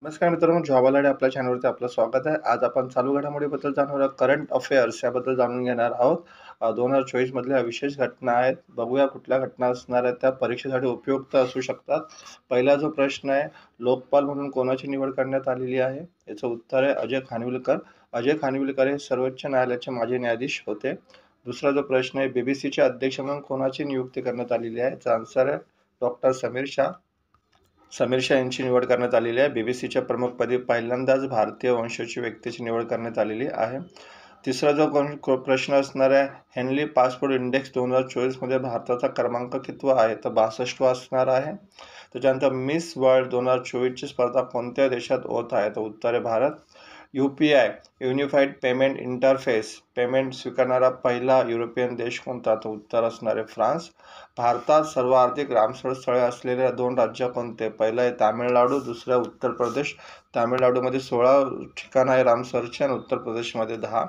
नमस्कार मित्रांनो, जॉब आपल्या चॅनलवरती आपलं स्वागत आहे. आज आपण चालू घडामोडीबद्दल जाणून आहोत, करंट अफेअर्स याबद्दल जाणून घेणार आहोत. 2024 मधल्या विशेष घटना आहेत. बघूया कुठल्या घटना असणार आहेत, त्या परीक्षेसाठी उपयुक्त असू शकतात. पहिला जो प्रश्न आहे, लोकपाल म्हणून कोणाची निवड करण्यात आलेली आहे? याचं उत्तर आहे अजय खानविलकर. अजय खानविलकर हे सर्वोच्च न्यायालयाचे माजी न्यायाधीश होते. दुसरा जो प्रश्न आहे, बीबीसीचे अध्यक्ष म्हणून कोणाची नियुक्ती करण्यात आलेली आहे? याचा आन्सर आहे डॉक्टर समीर शाह. समीर शाह यांची निवड करण्यात आलेली आहे. बीबीसीच्या प्रमुखपदी पहिल्यांदाच भारतीय वंशाची व्यक्तीची निवड करण्यात आलेली आहे. तिसरा जो प्रश्न असणार आहे, हेनली पासपोर्ट इंडेक्स 2024 मध्ये भारताचा क्रमांक कितवा आहे? तर 62वा असणार आहे. त्याच्यानंतर मिस वर्ल्ड 2024 ची स्पर्धा कोणत्या देशात होत आहे? तर उत्तर आहे Bharat. UPI unified payment interface payment स्वीकारणारा पहिला युरोपियन देश कोणता? तर उत्तर असणार आहे फ्रान्स. भारतात सर्वाधिक रामसर स्थळे असलेल्या 2 राज्य कोणते? पहिलं आहे तामिळनाडू, दुसरं आहे उत्तर प्रदेश. तामिळनाडूमध्ये 16 ठिकाणं आहे रामसरची आणि उत्तर प्रदेशमध्ये 10.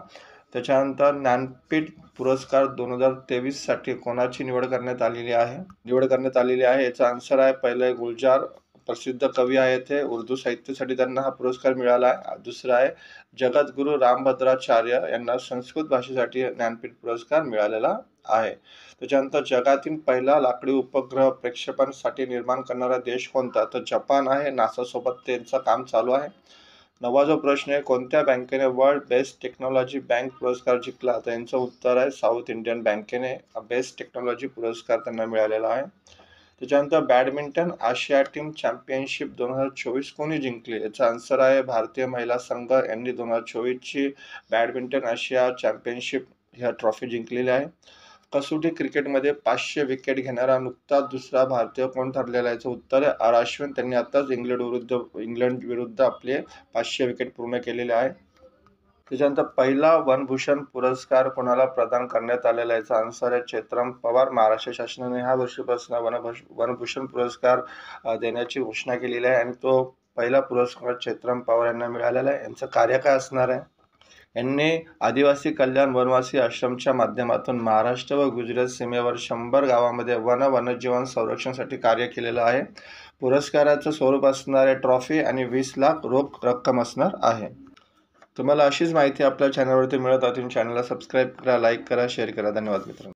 त्याच्यानंतर ज्ञानपीठ पुरस्कार 2023 साठी कोणाची निवड करण्यात आलेली आहे? याचा आन्सर आहे पहिलं आहे गुलजार, प्रसिद्ध कवी आहे ते, उर्दू साहित्यासाठी त्यांना हा पुरस्कार मिळाला आहे. दुसरा आहे जगद्गुरू रामभद्राचार्य यांना संस्कृत भाषेसाठी ज्ञानपीठ पुरस्कार मिळालेला आहे. त्याच्यानंतर जगातील पहिला लाकडी उपग्रह प्रक्षेपणासाठी निर्माण करणारा देश कोणता? तर जपान आहे. नासा सोबत त्यांचं काम चालू आहे. 9वा जो प्रश्न आहे, कोणत्या बँकेने वर्ल्ड बेस्ट टेक्नॉलॉजी बँक पुरस्कार जिंकला? तर यांचं उत्तर आहे साऊथ इंडियन बँकेने बेस्ट टेक्नॉलॉजी पुरस्कार त्यांना मिळालेला आहे. त्याच्यानंतर बॅडमिंटन आशिया टीम चॅम्पियनशिप 2024 कोणी जिंकली? याचा आन्सर आहे भारतीय महिला संघ यांनी 2024 ची बॅडमिंटन आशिया चॅम्पियनशिप ह्या ट्रॉफी जिंकलेली आहे. कसोटी क्रिकेटमध्ये 500 विकेट घेणारा नुकताच दुसरा भारतीय कोण ठरलेला आहे? याचं उत्तर आहे आर अश्विन. त्यांनी आताच इंग्लंड विरुद्ध आपले 500 विकेट पूर्ण केलेले आहे. त्याच्यानंतर पहिला वनभूषण पुरस्कार कोणाला प्रदान करण्यात आलेला आहे? याचा आन्सर आहे चेतराम पवार. महाराष्ट्र शासनाने ह्या वर्षीपासून वनभूषण पुरस्कार देण्याची घोषणा केलेली आहे आणि तो पहिला पुरस्कार चेतराम पवार यांना मिळालेला आहे. यांचं कार्य काय असणार आहे? यांनी आदिवासी कल्याण वनवासी आश्रमच्या माध्यमातून महाराष्ट्र व गुजरात सीमेवर 100 गावामध्ये वन्यजीवन संरक्षणासाठी कार्य केलेलं आहे. पुरस्काराचं स्वरूप असणार आहे ट्रॉफी आणि 20 लाख रोख रक्कम असणार आहे. तुम्हाला अशीच माहिती आपल्या चॅनलवरती मिळत आहे. तुम्ही चॅनलला सबस्क्राईब करा, लाईक करा, शेअर करा. धन्यवाद मित्रांनो.